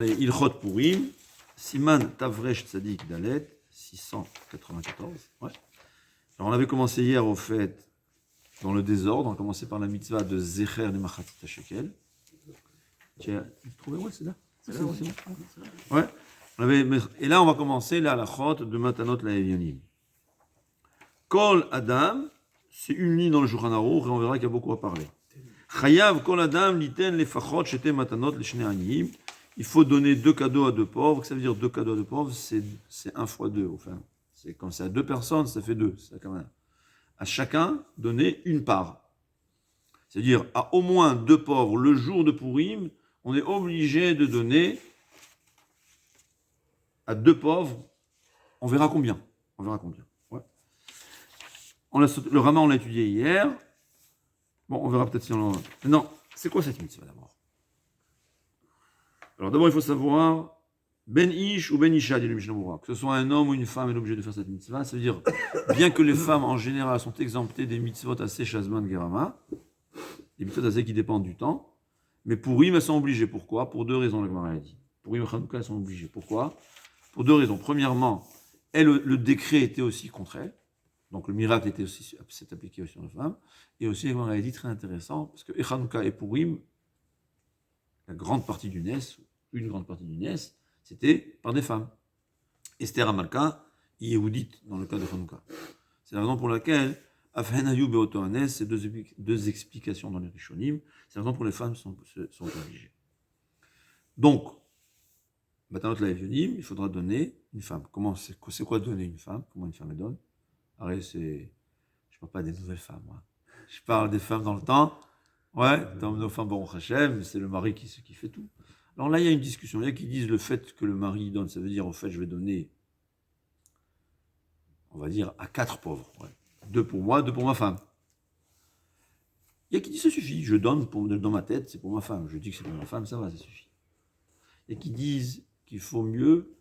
Ilchot Purim, Siman Tavresh Tzadik Dalet, 694. Ouais. Alors on avait commencé hier au fait dans le désordre, on a commencé par la mitzvah de Zecher de Machatit HaShekel. Tu as trouvé où c'est là? C'est là, c'est bon. Ouais. Et là on va commencer la halachot de Matanot Laevionim. Kol Adam, c'est une ligne dans le Shulchan Aruch et on verra qu'il y a beaucoup à parler. Chayav Kol Adam liten lefachot shete matanot leshne aniyim. Il faut donner 2 cadeaux à 2 pauvres. Ça veut dire 2 cadeaux à 2 pauvres, c'est 1 fois 2. Enfin, c'est quand c'est à 2 personnes, ça fait 2. C'est quand même à chacun donner une part. C'est-à-dire à au moins 2 pauvres le jour de Purim, on est obligé de donner à 2 pauvres. On verra combien. Ouais. Le Rama, on l'a étudié hier. Bon, on verra peut-être si on... Non, c'est quoi cette mitzvah d'abord? Alors d'abord, il faut savoir, Ben Ish ou Ben Isha, dit le Mishnah Berurah, que ce soit un homme ou une femme est obligé de faire cette mitzvah. Ça veut dire, bien que les femmes en général sont exemptées des mitzvot assez Shazman Gerama, des mitzvot assez qui dépendent du temps, mais pour Purim, elles sont obligées. Pourquoi? Pour 2 raisons, la Gemara a dit. Pour Purim et Chanukah, elles sont obligées. Pourquoi? Pour 2 raisons. Premièrement, le décret était aussi contre elles, donc le miracle s'est appliqué aussi sur les femmes, et aussi, la Gemara a dit, très intéressant, parce que Chanukah et Purim, la grande partie du Nes, une grande partie du Nes, c'était par des femmes. Esther Amalka, Yehoudite, dans le cas de Hanouka. C'est la raison pour laquelle, Afhen Ayub et Oto Hanes, c'est 2 explications dans les Rishonim, c'est la raison pour les femmes sont obligées. Donc, maintenant, Laevionim, il faudra donner une femme. C'est quoi donner une femme? Comment une femme elle donne? Arrête, je ne parle pas des nouvelles femmes, moi. Je parle des femmes dans le temps. Ouais, dans nos femmes Baruch Hashem, c'est le mari qui fait tout. Alors là, il y a une discussion. Il y a qui disent le fait que le mari donne, ça veut dire, au fait, je vais donner, on va dire, à 4 pauvres. Ouais. 2 pour moi, 2 pour ma femme. Il y a qui disent, ça suffit. Je donne dans ma tête, c'est pour ma femme. Je dis que c'est pour ma femme, ça va, ça suffit. Il y a qui disent qu'il faut mieux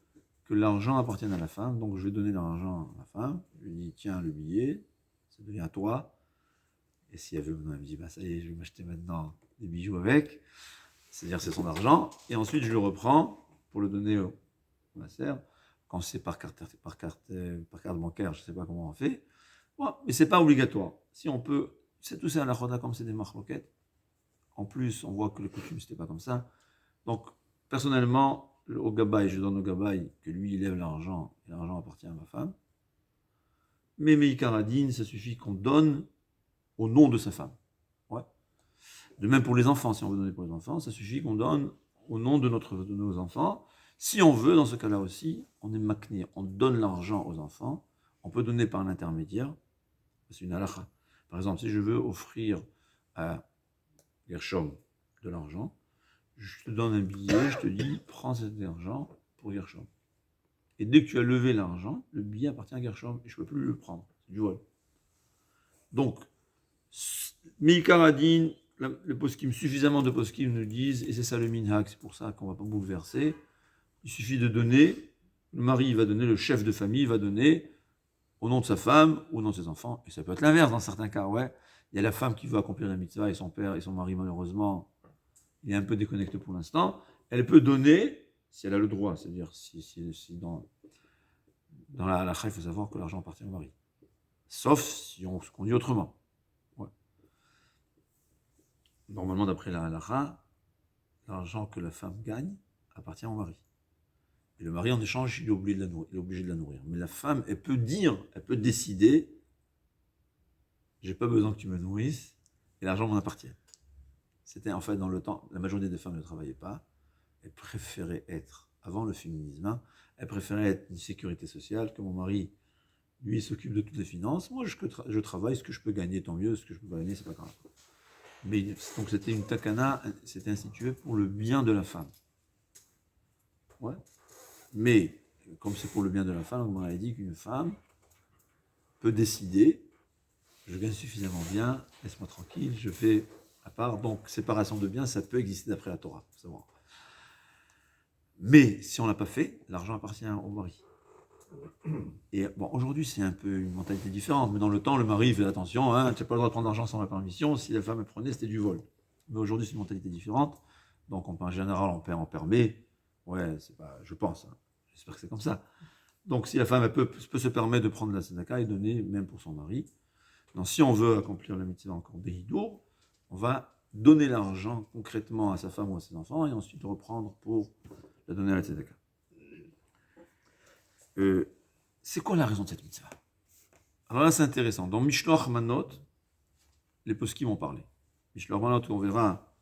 que l'argent appartienne à la femme. Donc, je vais donner l'argent à la femme. Je lui dis, tiens, le billet, ça devient à toi. Et si elle veut, elle me dit, bah ça y est, je vais m'acheter maintenant des bijoux avec. C'est-à-dire c'est son argent. Et ensuite, je le reprends pour le donner au master. Quand c'est par carte bancaire, je ne sais pas comment on fait. Bon, mais ce n'est pas obligatoire. Si on peut, c'est tout ça à la choda comme c'est des marloquettes. En plus, on voit que le coutume, ce n'était pas comme ça. Donc, personnellement, au gabaï, je donne au gabaï que lui, il lève l'argent, et l'argent appartient à ma femme. Mais Meikaradine, ça suffit qu'on donne au nom de sa femme. Ouais. De même pour les enfants, si on veut donner pour les enfants, ça suffit qu'on donne au nom de nos enfants. Si on veut, dans ce cas-là aussi, on est maknir, on donne l'argent aux enfants, on peut donner par un intermédiaire, c'est une halakha. Par exemple, si je veux offrir à Gershom de l'argent, je te donne un billet, je te dis, prends cet argent pour Gershom. Et dès que tu as levé l'argent, le billet appartient à Gershom et je ne peux plus le prendre, c'est du vol. Donc, Milkaradine, le poskim, suffisamment de poskim nous disent, et c'est ça le minhag, c'est pour ça qu'on ne va pas bouleverser, il suffit de donner, le mari va donner, le chef de famille va donner au nom de sa femme, au nom de ses enfants, et ça peut être l'inverse dans certains cas, ouais. Il y a la femme qui veut accomplir la mitzvah et son père et son mari, malheureusement, il est un peu déconnecté pour l'instant, elle peut donner, si elle a le droit, c'est-à-dire si dans la halakha, il faut savoir que l'argent appartient au mari. Sauf si on se conduit autrement. Ouais. Normalement, d'après la halakha, l'argent que la femme gagne appartient au mari. Et le mari, en échange, il est obligé de la nourrir. Mais la femme, elle peut décider, j'ai pas besoin que tu me nourrisses, et l'argent m'en appartient. C'était en fait dans le temps, la majorité des femmes ne travaillaient pas, elles préféraient être, avant le féminisme, elles préféraient être une sécurité sociale, que mon mari, lui, s'occupe de toutes les finances, moi je travaille, ce que je peux gagner, tant mieux, ce que je peux pas gagner, c'est pas grave. Mais donc c'était une takana, c'était institué pour le bien de la femme. Ouais. Mais, comme c'est pour le bien de la femme, on m'a dit qu'une femme peut décider, je gagne suffisamment bien, laisse-moi tranquille, je fais à part. Donc, séparation de biens, ça peut exister d'après la Torah, faut savoir. Mais, si on ne l'a pas fait, l'argent appartient au mari. Et bon, aujourd'hui, c'est un peu une mentalité différente, mais dans le temps, le mari fait attention, hein, tu n'as pas le droit de prendre l'argent sans la permission, si la femme prenait, c'était du vol. Mais aujourd'hui, c'est une mentalité différente, donc en général, on permet Ouais, c'est pas, je pense, hein. J'espère que c'est comme ça. Donc, si la femme elle peut se permettre de prendre la tzedaka et donner même pour son mari, donc, si on veut accomplir la mitzvah encore d'Hidour, on va donner l'argent concrètement à sa femme ou à ses enfants et ensuite reprendre pour la donner à la tzedaka. C'est quoi la raison de cette mitzvah? Alors là, c'est intéressant. Dans Mishloach Manot, les poskim ont parlé. Mishloach Manot, on verra,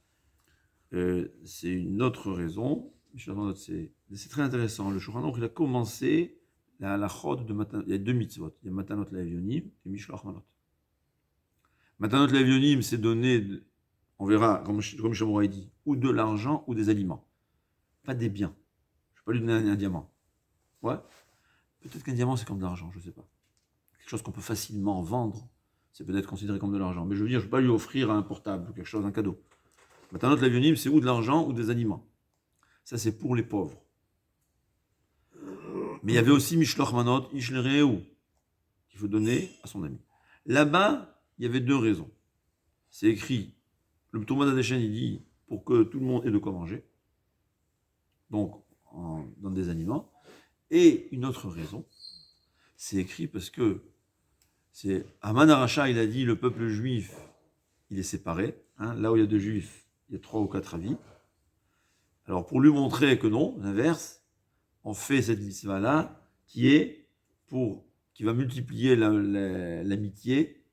c'est une autre raison. Mishloach Manot, c'est très intéressant. Le Shulchan Aruch, il a commencé la halachot de Matanot. Il y a deux mitzvot. Il y a Matanot Le'Evyonim et Mishloach Manot. Matanot Le'Evyonim, c'est donner, on verra, comme Shamouraï dit, ou de l'argent ou des aliments. Pas des biens. Je ne vais pas lui donner un diamant. Ouais. Peut-être qu'un diamant, c'est comme de l'argent, je ne sais pas. Quelque chose qu'on peut facilement vendre, c'est peut-être considéré comme de l'argent. Mais je veux dire, je ne vais pas lui offrir un portable ou quelque chose, un cadeau. Matanot Le'Evyonim, c'est ou de l'argent ou des aliments. Ça, c'est pour les pauvres. Mais il y avait aussi Mishloach Manot, Ishlereu, qu'il faut donner à son ami. Là-bas, il y avait deux raisons. C'est écrit, le Thomas d'Adéchen, il dit, pour que tout le monde ait de quoi manger. Donc, dans des aliments. Et une autre raison, c'est écrit parce que c'est Haman Aracha, il a dit le peuple juif, il est séparé. Hein, là où il y a deux juifs, il y a 3 ou 4 avis. Alors pour lui montrer que non, l'inverse, on fait cette mitzvah-là qui va multiplier l'amitié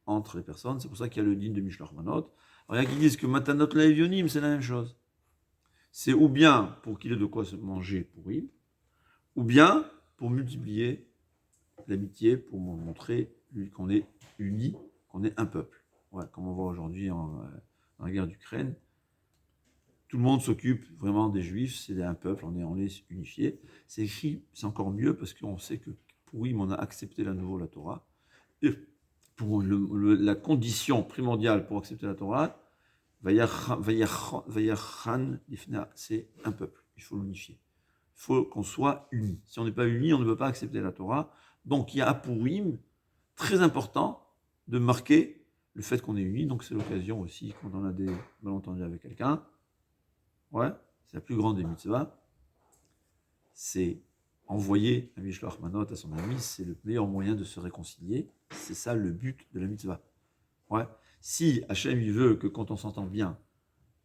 entre les personnes. C'est pour ça qu'il y a le din de Mishloach Manot. Alors il y a qui disent que Matanot Le'Evyonim, c'est la même chose. C'est ou bien pour qu'il ait de quoi se manger pour lui, ou bien pour multiplier l'amitié, pour montrer qu'on est unis, qu'on est un peuple. Ouais, comme on voit aujourd'hui dans la guerre d'Ukraine, tout le monde s'occupe vraiment des Juifs, c'est un peuple, on est unifié. C'est écrit, c'est encore mieux parce qu'on sait que Pourim, on a accepté à nouveau la Torah. Et pour la condition primordiale pour accepter la Torah, Vayachan, c'est un peuple, il faut l'unifier. Il faut qu'on soit unis. Si on n'est pas unis, on ne peut pas accepter la Torah. Donc il y a à Pourim, très important, de marquer le fait qu'on est unis. Donc c'est l'occasion aussi, quand on a des malentendus avec quelqu'un, ouais, c'est la plus grande des mitzvahs, c'est envoyer un Mishloach Manot à son ami, c'est le meilleur moyen de se réconcilier. C'est ça le but de la mitzvah. Ouais. Si Hachem il veut que quand on s'entend bien,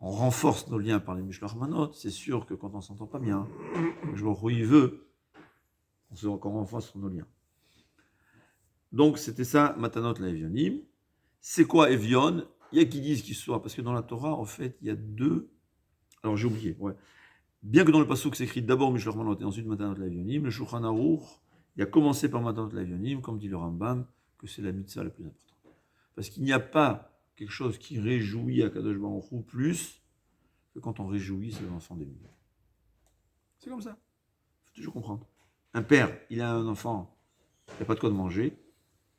on renforce nos liens par les Mishloach Manot, c'est sûr que quand on s'entend pas bien, il veut qu'on renforce nos liens. Donc c'était ça, Matanot Le'Evyonim. C'est quoi Evion? Il y a qui disent qu'il soit, parce que dans la Torah, en fait, il y a deux. Alors j'ai oublié, ouais. Bien que dans le passouk c'est écrit d'abord Mishloach Manot et ensuite Matanot Le'Evyonim, le Shulchan Aruch, il a commencé par Matanot Le'Evyonim, comme dit le Rambam, que c'est la mitzvah la plus importante. Parce qu'il n'y a pas quelque chose qui réjouit à Kadosh Baruch Hu plus que quand on réjouit ses enfants des millions. C'est comme ça. Il faut toujours comprendre. Un père, il a un enfant, il n'a pas de quoi de manger.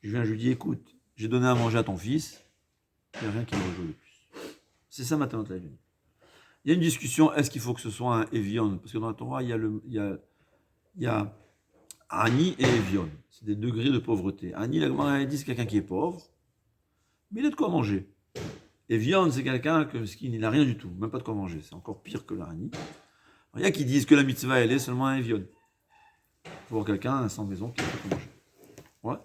Je viens, je lui dis, écoute, j'ai donné à manger à ton fils, il n'y a rien qui me réjouit de plus. C'est ça Matanot Le'Evyonim. Il y a une discussion, est-ce qu'il faut que ce soit un Evion? Parce que dans la Torah, il y a Ani et Evion. C'est des degrés de pauvreté. Ani, la Gemara dit, c'est quelqu'un qui est pauvre, mais il a de quoi manger. Evion, c'est quelqu'un qui n'a rien du tout, même pas de quoi manger. C'est encore pire que l'Ani. Il y a qui disent que la mitzvah, elle est seulement un Evion. Pour quelqu'un sans maison qui n'a pas de quoi manger. Ouais.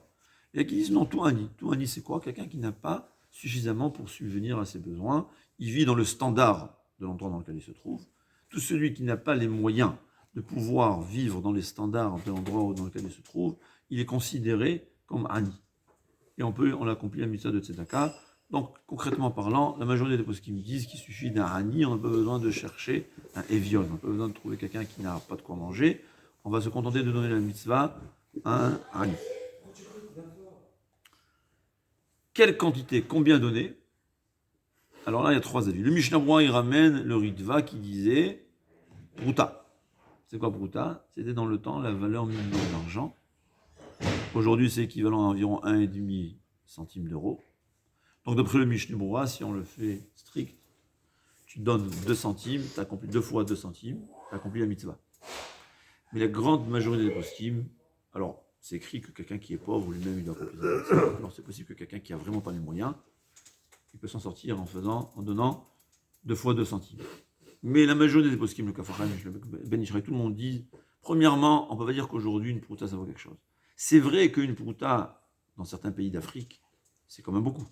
Il y a qui disent non, tout Ani. Tout Ani, c'est quoi? Quelqu'un qui n'a pas suffisamment pour subvenir à ses besoins. Il vit dans le standard de l'endroit dans lequel il se trouve. Tout celui qui n'a pas les moyens de pouvoir vivre dans les standards de l'endroit dans lequel il se trouve, il est considéré comme Ani. Et on accomplit la mitzvah de Tzedaka. Donc, concrètement parlant, la majorité des poskim disent qu'il suffit d'un Ani, on n'a pas besoin de chercher un Evion, on n'a pas besoin de trouver quelqu'un qui n'a pas de quoi manger. On va se contenter de donner la mitzvah à un Ani. Quelle quantité? Combien donner? Alors là, il y a 3 avis. Le Mishnah Berurah, il ramène le Ritva qui disait Pruta. C'est quoi Pruta? C'était dans le temps la valeur minimum d'argent. Aujourd'hui, c'est équivalent à environ 1,5 centime d'euros. Donc, d'après le Mishnah Berurah, si on le fait strict, tu donnes 2 centimes, tu accomplis 2 fois 2 centimes, tu accomplis la mitzvah. Mais la grande majorité des poskim, alors, c'est écrit que quelqu'un qui est pauvre, lui-même, il doit accomplir la mitzvah. Alors, c'est possible que quelqu'un qui n'a vraiment pas les moyens, il peut s'en sortir en donnant 2 fois 2 centimes. Mais la majorité des poskim, le Kafachim, le Ben Ishraï, tout le monde dit, premièrement, on ne peut pas dire qu'aujourd'hui une prouta ça vaut quelque chose. C'est vrai qu'une prouta, dans certains pays d'Afrique, c'est quand même beaucoup.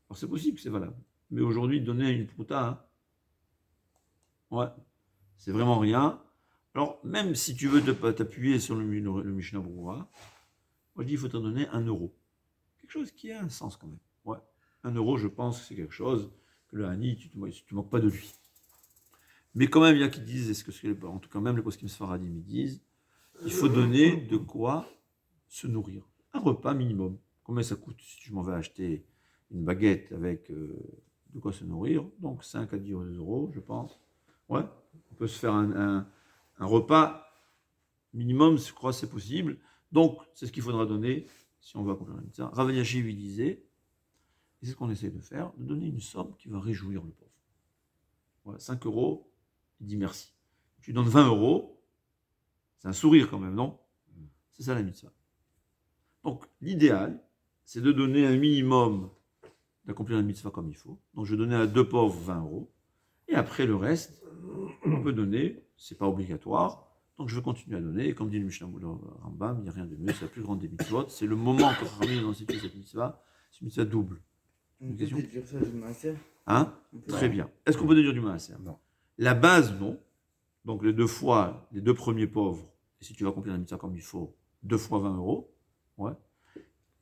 Alors c'est possible que c'est valable. Mais aujourd'hui, donner une prouta, ouais, c'est vraiment rien. Alors, même si tu veux t'appuyer sur le Mishnah Berurah, moi je dis il faut t'en donner 1 euro. Quelque chose qui a un sens quand même. Ouais. 1 euro, je pense que c'est quelque chose que le Hani, tu ne moques pas de lui. Mais quand même, il y a qui disent, en tout cas même les poskim sfaradim, ils disent, il faut donner de quoi se nourrir. Un repas minimum. Combien ça coûte si je m'en vais acheter une baguette avec de quoi se nourrir? Donc 5 à 10 euros, je pense. Ouais, on peut se faire un repas minimum, je crois que c'est possible. Donc, c'est ce qu'il faudra donner si on veut accomplir la mitzvah. Rav Eliashiv, il disait, et c'est ce qu'on essaie de faire, de donner une somme qui va réjouir le pauvre. Voilà, 5 euros, il dit merci. Tu donnes 20 euros, c'est un sourire quand même, non? C'est ça la mitzvah. Donc, l'idéal, c'est de donner un minimum, d'accomplir la mitzvah comme il faut. Donc, je vais donner à 2 pauvres 20 euros. Et après, le reste, on peut donner, c'est pas obligatoire. Donc, je vais continuer à donner. Et comme dit le Mishnah Rambam, il n'y a rien de mieux, c'est la plus grande des mitzvot. C'est le moment que Rami a institué cette mitzvah. C'est une mitzvah double. On peut déduire ça du maaser? Hein? Très bien. Est-ce qu'on peut déduire du maaser? Non. La base, non. Donc, les 2 fois, les 2 premiers pauvres, et si tu vas accomplir la mitzvah comme il faut, 2 fois 20 euros. Ouais.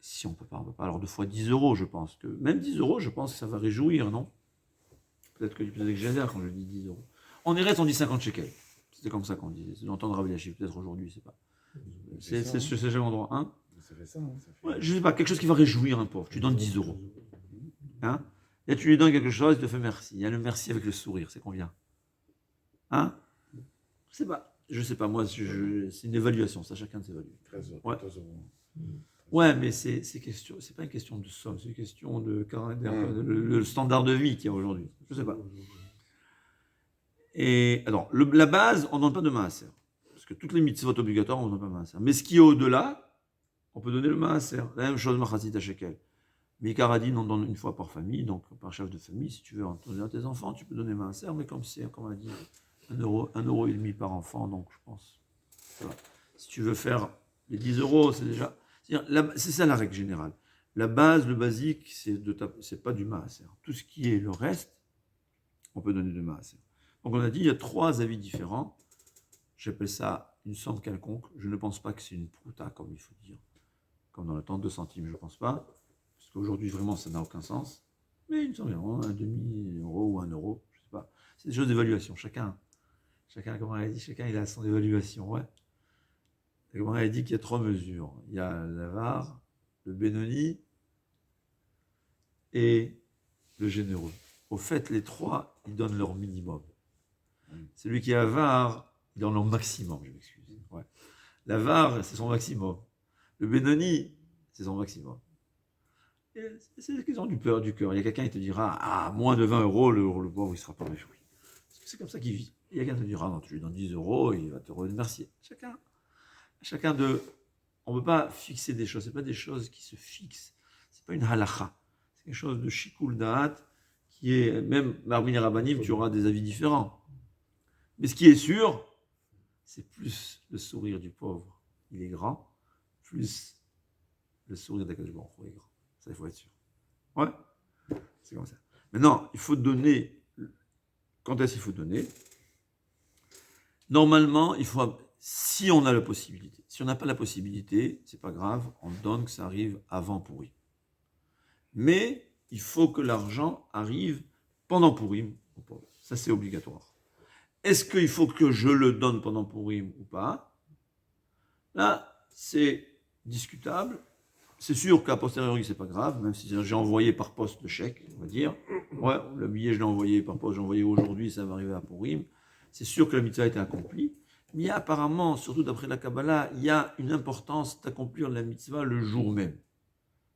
Si on peut pas, alors 2 fois 10 euros, je pense que. Même 10 euros, je pense que ça va réjouir, non? Peut-être que j'exagère quand je dis 10 euros. En Eretz, on dit 50 shekels. C'était comme ça qu'on disait. C'est d'entendre Rav Eliashiv, peut-être aujourd'hui, c'est pas. C'est ce même endroit. Hein? Ça fait ça, hein, ça fait... Ouais, je sais pas, quelque chose qui va réjouir un pauvre. Tu donnes 10 euros. Hein? Et là, tu lui donnes quelque chose, il te fait merci. Il y a le merci avec le sourire, c'est combien? Hein? Je sais pas, moi, c'est une évaluation, ça, chacun de s'évalue. 13 euros. Ouais. 14 euros. Ouais, mais c'est pas une question de somme, c'est une question de caractère, le standard de vie qu'il y a aujourd'hui. Je sais pas. Et alors, la base, on ne donne pas de maaser. Parce que toutes les mitzvot obligatoires, on ne donne pas de maaser. Mais ce qui est au-delà, on peut donner le maaser. La même chose, machazit à shekel. Mais Karadine, on donne une fois par famille, donc par chef de famille. Si tu veux en donner à tes enfants, tu peux donner maaser. Mais comme c'est, comme on a dit, 1,5 € par enfant, donc je pense. Voilà. Si tu veux faire les 10 euros, c'est déjà. C'est ça la règle générale. La base, le basique, c'est pas du maaser. Tout ce qui est le reste, on peut donner du maaser. Donc on a dit, il y a 3 avis différents. J'appelle ça une somme quelconque. Je ne pense pas que c'est une prouta, comme il faut dire. Comme dans le temps, 2 centimes, je ne pense pas. Parce qu'aujourd'hui, vraiment, ça n'a aucun sens. Mais une somme, un demi-euro ou 1 euro, je ne sais pas. C'est des choses d'évaluation. Chacun, comme on a dit, chacun il a son évaluation. Ouais. Et comme on a dit qu'il y a 3 mesures. Il y a l'avare, le bénoni et le généreux. Au fait, les 3, ils donnent leur minimum. Celui qui est avare, il donne leur maximum, je m'excuse. Ouais. L'avare, c'est son maximum. Le bénoni, c'est son maximum. Et c'est une question du cœur. Il y a quelqu'un qui te dira, ah, moins de 20 euros, le pauvre, il ne sera pas réjoui. C'est comme ça qu'il vit. Il y a quelqu'un qui te dira, non, tu lui donnes 10 euros, il va te remercier. Chacun de... On ne peut pas fixer des choses. Ce n'est pas des choses qui se fixent. Ce n'est pas une halacha. C'est quelque chose de shikul da'at qui est, même parmi les rabbanim, tu auras des avis différents. Mais ce qui est sûr, c'est plus le sourire du pauvre, il est grand, plus le sourire d'Akadosh Baruch Hu est grand. Ça, il faut être sûr. Ouais, c'est comme ça. Maintenant, il faut donner. Quand est-ce qu'il faut donner? Normalement, il faut, si on a la possibilité. Si on n'a pas la possibilité, c'est pas grave, on donne que ça arrive avant Pourim. Mais il faut que l'argent arrive pendant Pourim au pauvre. Ça, c'est obligatoire. Est-ce qu'il faut que je le donne pendant Pourim ou pas? Là, c'est discutable. C'est sûr qu'à posteriori, c'est pas grave, même si j'ai envoyé par poste le chèque, on va dire. Ouais, le billet, je l'ai envoyé par poste, j'ai envoyé aujourd'hui, ça va arriver à Pourim. C'est sûr que la mitzvah a été accomplie. Mais il y a apparemment, surtout d'après la Kabbalah, il y a une importance d'accomplir la mitzvah le jour même.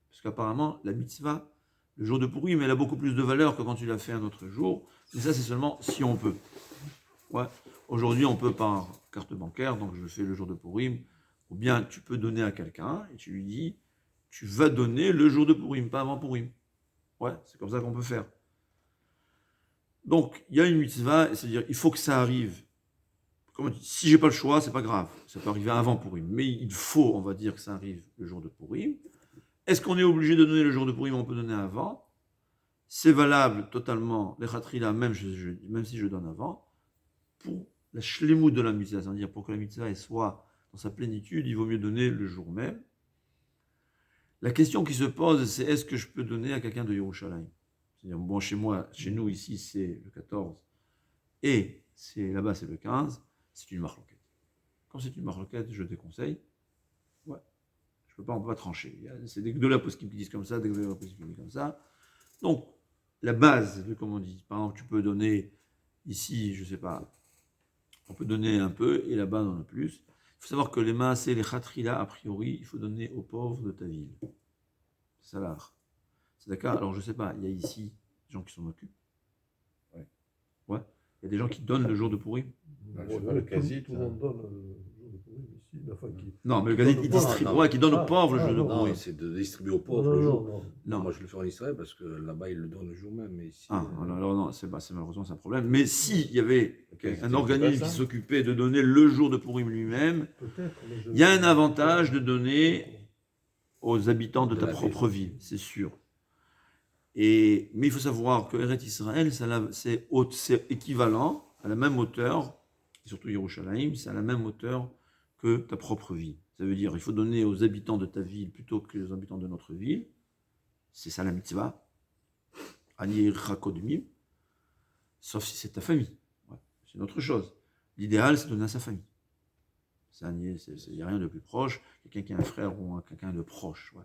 Parce qu'apparemment, la mitzvah, le jour de Pourim, elle a beaucoup plus de valeur que quand tu l'as fait un autre jour. Mais ça, c'est seulement si on peut. Ouais. Aujourd'hui, on peut par carte bancaire, donc je le fais le jour de Pourim, ou bien tu peux donner à quelqu'un et tu lui dis, tu vas donner le jour de Pourim, pas avant Pourim. Ouais, c'est comme ça qu'on peut faire. Donc, il y a une mitzvah, c'est-à-dire il faut que ça arrive. Comment on dit, si j'ai pas le choix, c'est pas grave. Ça peut arriver avant Purim. Mais il faut, on va dire, que ça arrive le jour de Purim. Est-ce qu'on est obligé de donner le jour de Purim? On peut donner avant. C'est valable totalement, les khatrila, même si je donne avant, pour la shlemut de la mitzvah, c'est-à-dire pour que la mitzvah soit dans sa plénitude, il vaut mieux donner le jour même. La question qui se pose, c'est est-ce que je peux donner à quelqu'un de Yerushalayim? C'est-à-dire, bon, chez nous, ici, c'est le 14, et là-bas, c'est le 15, c'est une marloquette. Quand c'est une marloquette, je déconseille. Ouais. On ne peut pas trancher. C'est des gdola poskim qui disent comme ça, des gdola poskim qui disent comme ça. Donc, la base de, comme on dit, par exemple, tu peux donner ici, je ne sais pas, on peut donner un peu, et là-bas, on en a plus. Il faut savoir que les maasé, les khatrila, a priori, il faut donner aux pauvres de ta ville. C'est ça l'art. C'est d'accord? Alors, je ne sais pas, il y a ici des gens qui s'en occupent. Ouais. Ouais. Il y a des gens qui donnent le jour de Purim. Le quasi, tout le monde donne le jour de Purim ici. Enfin, Non, mais le quasi, il distribue, ouais, qui donne aux pauvres le jour de Purim. Non, c'est de distribuer aux pauvres le jour. Non, moi je le fais en Israël parce que là-bas ils le donnent le jour même. Mais ici, alors non, c'est malheureusement c'est un problème. Mais s'il y avait un organisme qui s'occupait de donner le jour de Purim lui-même, il y a un avantage de donner aux habitants de ta propre ville, c'est sûr. Mais il faut savoir que Eretz Israël, c'est équivalent à la même hauteur, et surtout Yerushalayim, c'est à la même hauteur que ta propre ville. Ça veut dire il faut donner aux habitants de ta ville plutôt que aux habitants de notre ville. C'est ça la mitzvah. Ani Rakodmim. Sauf si c'est ta famille. Ouais, c'est une autre chose. L'idéal, c'est de donner à sa famille. Il n'y a rien de plus proche. Quelqu'un qui a un frère ou quelqu'un de proche. Ouais.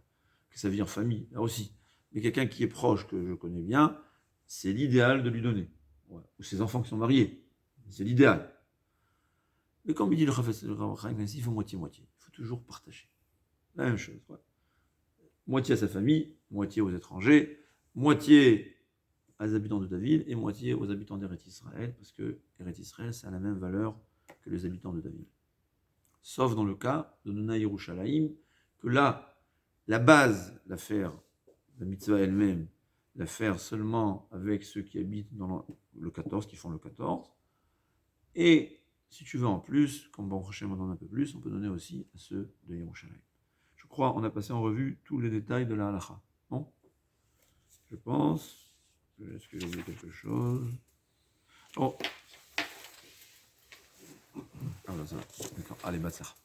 Que ça vit en famille, là aussi. Mais quelqu'un qui est proche, que je connais bien, c'est l'idéal de lui donner. Ouais. Ou ses enfants qui sont mariés. C'est l'idéal. Mais comme il dit le Chafetz Chaim, il faut moitié-moitié. Il faut toujours partager. La même chose. Ouais. Moitié à sa famille, moitié aux étrangers, moitié aux habitants de ta ville et moitié aux habitants d'Eretz Israël, parce que Eretz Israël, ça a la même valeur que les habitants de ta ville. Sauf dans le cas de Nona Yerushalayim, que là, la base, l'affaire, la mitzvah elle-même, l'affaire seulement avec ceux qui habitent dans le 14, qui font le 14, et si tu veux en plus, comme bon prochain on en a un peu plus, on peut donner aussi à ceux de Yerushalayim. Je crois qu'on a passé en revue tous les détails de la halakha. Bon, je pense. Est-ce que j'ai oublié quelque chose? Oh. Ah, là, ça va. D'accord. Allez, Batsar.